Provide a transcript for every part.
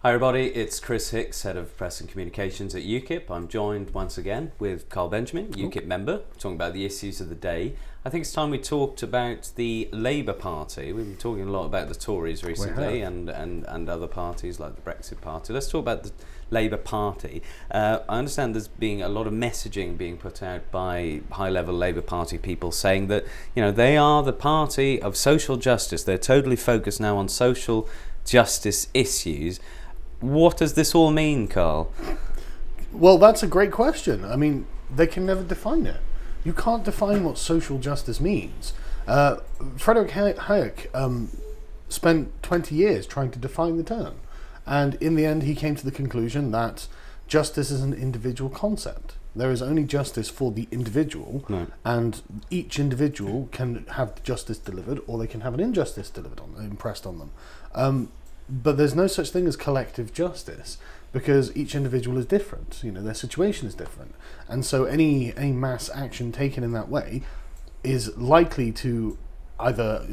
Hi everybody, it's Kris Hicks, Head of Press and Communications at UKIP. I'm joined once again with Carl Benjamin, UKIP member, talking about the issues of the day. I think it's time we talked about the Labour Party. We've been talking a lot about the Tories recently and other parties like the Brexit Party. Let's talk about the Labour Party. I understand there's been a lot of messaging being put out by high-level Labour Party people saying that, they are the party of social justice. They're totally focused now on social justice issues. What does this all mean, Carl? Well, that's a great question. I mean, they can never define it. You can't define what social justice means. Friedrich Hayek spent 20 years trying to define the term. And in the end, he came to the conclusion that justice is an individual concept. There is only justice for the individual, and each individual can have justice delivered, or they can have an injustice impressed on them. But there's no such thing as collective justice, because each individual is different. Their situation is different, and so any mass action taken in that way is likely to either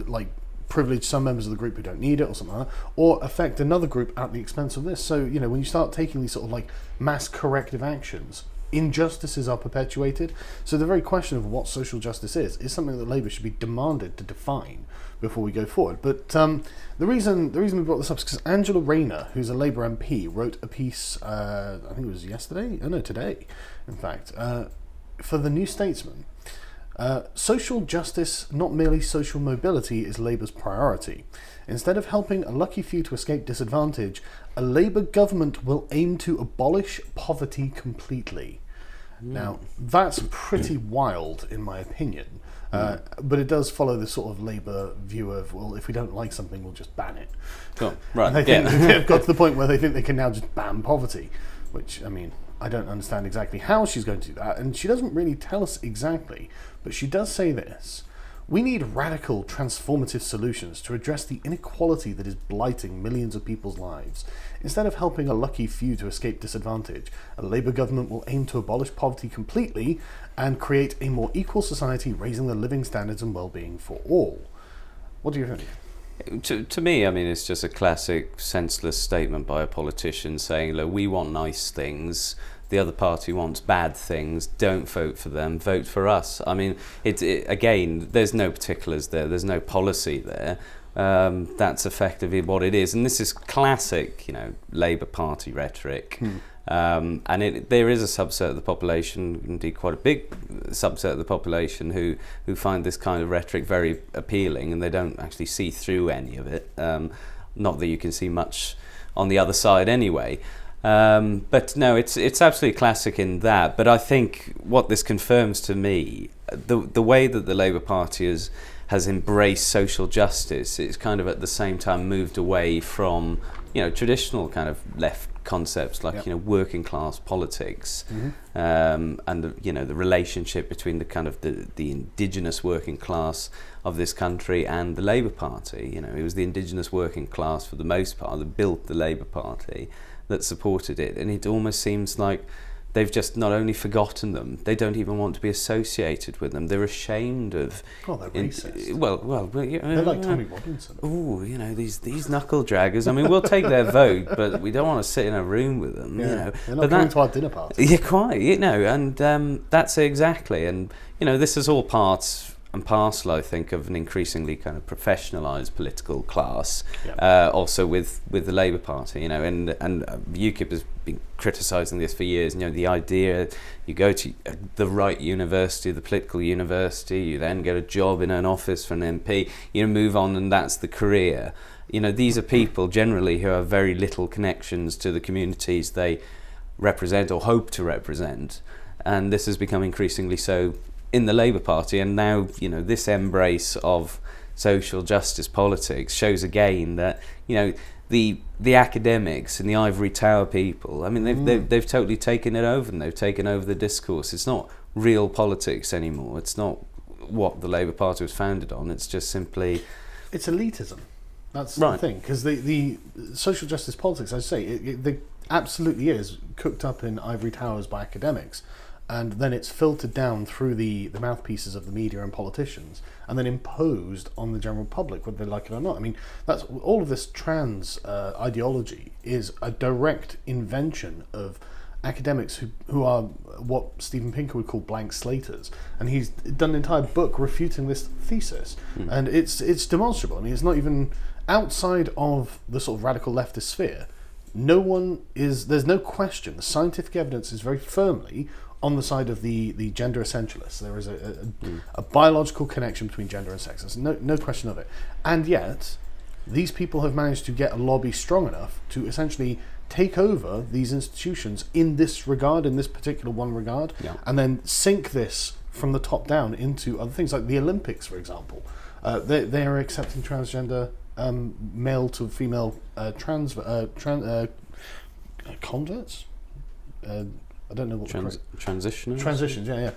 privilege some members of the group who don't need it, or something like that, or affect another group at the expense of this. So when you start taking these sort of mass corrective actions, injustices are perpetuated. So the very question of what social justice is something that Labour should be demanded to define before we go forward. But the reason we brought this up is because Angela Rayner, who's a Labour MP, wrote a piece, I think it was today, in fact, for the New Statesman. Social justice, not merely social mobility, is Labour's priority. Instead of helping a lucky few to escape disadvantage, a Labour government will aim to abolish poverty completely. Now, that's pretty wild, in my opinion. But it does follow the sort of Labour view of, well, if we don't like something, we'll just ban it. Cool. Right. They've got to the point where they think they can now just ban poverty, which, I don't understand exactly how she's going to do that, and she doesn't really tell us exactly, but she does say this: we need radical, transformative solutions to address the inequality that is blighting millions of people's lives. Instead of helping a lucky few to escape disadvantage, a Labour government will aim to abolish poverty completely and create a more equal society, raising the living standards and well-being for all. What do you think? To me, it's just a classic senseless statement by a politician saying, look, we want nice things, the other party wants bad things, don't vote for them, vote for us. Again, there's no particulars there, there's no policy there. That's effectively what it is. And this is classic, Labour Party rhetoric. And there is a subset of the population, indeed quite a big subset of the population, who find this kind of rhetoric very appealing, and they don't actually see through any of it. Not that you can see much on the other side anyway. But no, it's absolutely classic in that. But I think what this confirms to me, the way that the Labour Party has embraced social justice, it's kind of at the same time moved away from traditional kind of left concepts like working class politics, and the relationship between the kind of the indigenous working class of this country and the Labour Party. It was the indigenous working class for the most part that built the Labour Party, that supported it, and it almost seems like they've just not only forgotten them, they don't even want to be associated with them. They're ashamed of... Oh, they're racist. They're like Tommy Robinson. Oh, these knuckle draggers. We'll take their vote, but we don't want to sit in a room with them. They're not coming to our dinner party. Yeah, quite. And that's it exactly. And this is all part and parcel, I think, of an increasingly kind of professionalised political class. Also with the Labour Party, and UKIP has been criticising this for years. The idea you go to the right university, the political university, you then get a job in an office for an MP, move on, and that's the career. These are people generally who have very little connections to the communities they represent or hope to represent, and this has become increasingly so in the Labour Party. And now this embrace of social justice politics shows again that the academics and the ivory tower people, they've totally taken it over, and they've taken over the discourse. It's not real politics anymore. It's not what the Labour Party was founded on. It's just simply... It's elitism. That's right. The thing, because the social justice politics, as I say, it absolutely is cooked up in ivory towers by academics. and then it's filtered down through the mouthpieces of the media and politicians, and then imposed on the general public, whether they like it or not. I mean, that's all of this trans ideology is a direct invention of academics who are what Steven Pinker would call blank slaters, and he's done an entire book refuting this thesis, and it's demonstrable. I mean, it's not even outside of the sort of radical leftist sphere. There's no question. The scientific evidence is very firmly on the side of the gender essentialists. There is a biological connection between gender and sex. There's no question of it. And yet, these people have managed to get a lobby strong enough to essentially take over these institutions in this regard, in this particular one regard, and then sink this from the top down into other things, like the Olympics, for example. They are accepting transgender male to female converts. I don't know what transitioners. Transitions,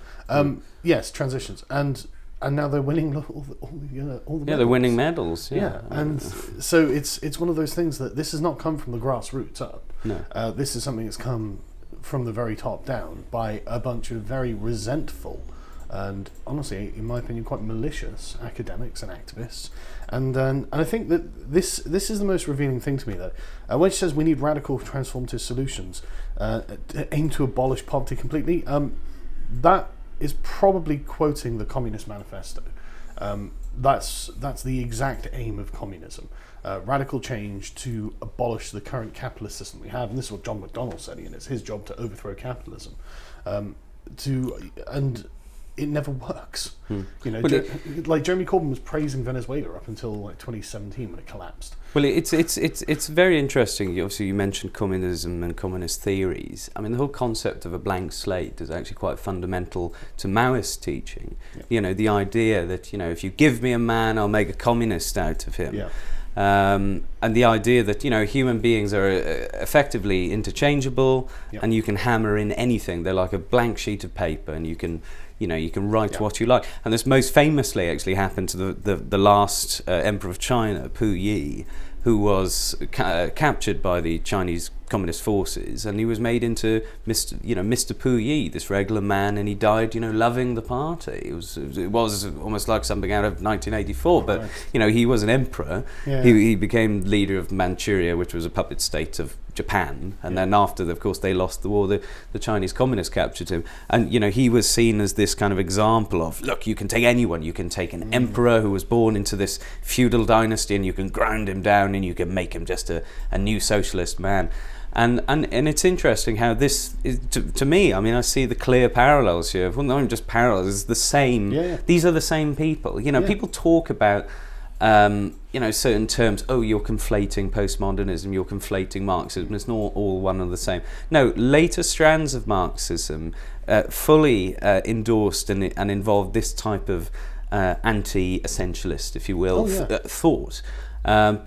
yes, transitions, and now they're winning all the medals. They're winning medals. And so it's one of those things that this has not come from the grassroots up. No, this is something that's come from the very top down by a bunch of very resentful and, honestly, in my opinion, quite malicious academics and activists. And I think that this is the most revealing thing to me, that when she says we need radical transformative solutions to aim to abolish poverty completely, that is probably quoting the Communist Manifesto. That's the exact aim of communism. Radical change to abolish the current capitalist system we have, and this is what John McDonnell said, and it's his job to overthrow capitalism. And it never works. Like Jeremy Corbyn was praising Venezuela up until like 2017 when it collapsed. Well, it's very interesting. Obviously, you mentioned communism and communist theories. I mean, the whole concept of a blank slate is actually quite fundamental to Maoist teaching. Yeah. The idea that if you give me a man, I'll make a communist out of him. Yeah. And the idea that human beings are effectively interchangeable, and you can hammer in anything. They're like a blank sheet of paper, and you can write what you like. And this most famously actually happened to the last emperor of China, Pu Yi, who was captured by the Chinese Communist forces, and he was made into Mr. Pu Yi, this regular man, and he died loving the party. It was almost like something out of 1984, but he was an emperor. He became leader of Manchuria, which was a puppet state of Japan, and then after, of course, they lost the war, the Chinese communists captured him, and he was seen as this kind of example of, look, you can take anyone. You can take an emperor who was born into this feudal dynasty, and you can grind him down, and you can make him just a new socialist man. And it's interesting how this is, to me, I mean, I see the clear parallels here. Well, not just parallels, it's the same. These are the same people. People talk about certain terms. Oh, you're conflating postmodernism, you're conflating Marxism. It's not all one and the same. No, later strands of Marxism fully endorsed and involved this type of anti-essentialist, if you will, thought.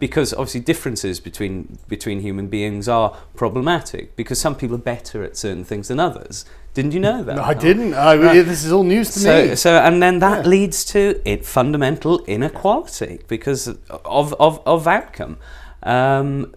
Because obviously differences between human beings are problematic, because some people are better at certain things than others. Didn't you know that? No, I didn't. This is all news to me. So, and then that leads to fundamental inequality because of outcome. One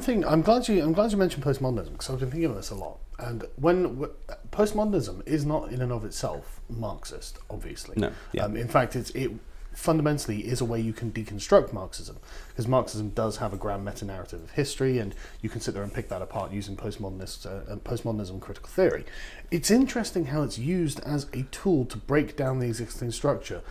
thing, I'm glad you mentioned postmodernism, because I've been thinking about this a lot. And when postmodernism is not in and of itself Marxist, obviously. No. Yeah. In fact, it fundamentally is a way you can deconstruct Marxism, because Marxism does have a grand meta-narrative of history, and you can sit there and pick that apart using postmodernism critical theory. It's interesting how it's used as a tool to break down the existing structure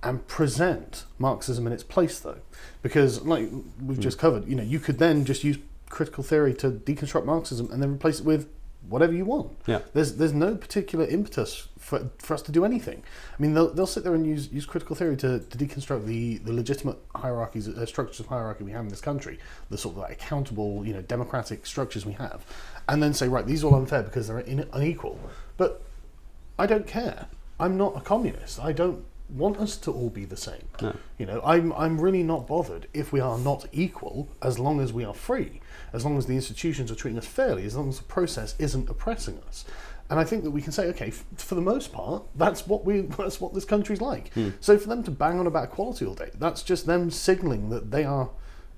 and present Marxism in its place, though, because like we've just covered, you could then just use critical theory to deconstruct Marxism and then replace it with whatever you want. Yeah. There's no particular impetus for us to do anything. I mean, they'll sit there and use critical theory to deconstruct the legitimate hierarchies, structures of hierarchy we have in this country, the sort of like accountable, democratic structures we have, and then say, right, these are all unfair because they're unequal. But I don't care. I'm not a communist. I don't want us to all be the same. No. I'm really not bothered if we are not equal, as long as we are free, as long as the institutions are treating us fairly, as long as the process isn't oppressing us. And I think that we can say, okay, for the most part, that's what this country's like. So for them to bang on about equality all day, that's just them signalling that they are,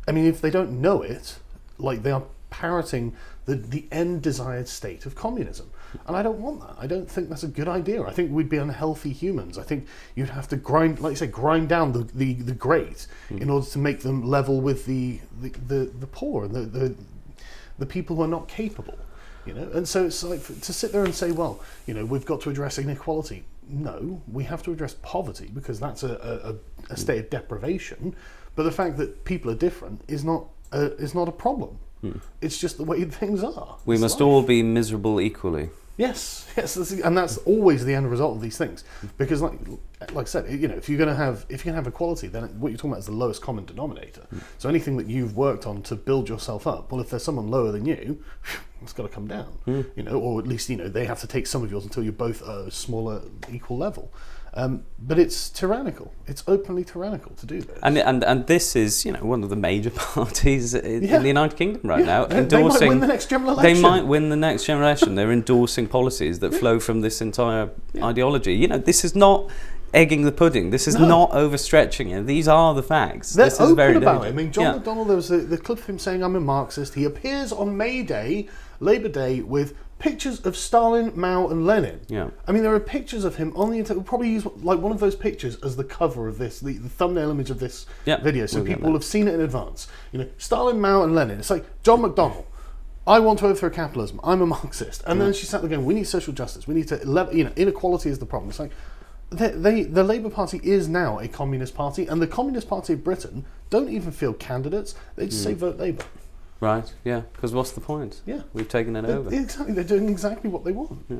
I mean, if they don't know it, like they are parroting the end desired state of communism. And I don't want that. I don't think that's a good idea. I think we'd be unhealthy humans. I think you'd have to grind, like you say, grind down the great in order to make them level with the poor and the people who are not capable. You know, and so it's like to sit there and say, well, you know, we've got to address inequality. No, we have to address poverty because that's a state of deprivation. But the fact that people are different is not a problem. It's just the way things are. We must all be miserable equally. Yes, and that's always the end result of these things. Because, like I said, you know, if you're going to have equality, then what you're talking about is the lowest common denominator. So anything that you've worked on to build yourself up, well, if there's someone lower than you, it's got to come down. You know, or at least, you know, they have to take some of yours until you're both at a smaller, equal level. But it's tyrannical. It's openly tyrannical to do this. And this is, you know, one of the major parties in the United Kingdom right now endorsing. They might win the next general election. They might win the next general election. They're endorsing policies that flow from this entire ideology. You know, this is not egging the pudding. This is not overstretching it. These are the facts. They're this open is very about dangerous. it. I mean, John McDonnell, there was the clip of him saying, "I'm a Marxist." He appears on May Day, Labour Day, with pictures of Stalin, Mao, and Lenin. Yeah. I mean, there are pictures of him on the internet. We'll probably use like one of those pictures as the cover of this, the thumbnail image of this video, so people will have seen it in advance. You know, Stalin, Mao, and Lenin. It's like John McDonnell. I want to overthrow capitalism. I'm a Marxist. And then she sat there going, "We need social justice. We need to, you know, inequality is the problem." It's like the Labour Party is now a communist party, and the Communist Party of Britain don't even field candidates. They just say vote Labour. Right, yeah, because what's the point? Yeah. We've taken it over. Exactly, they're doing exactly what they want. Yeah.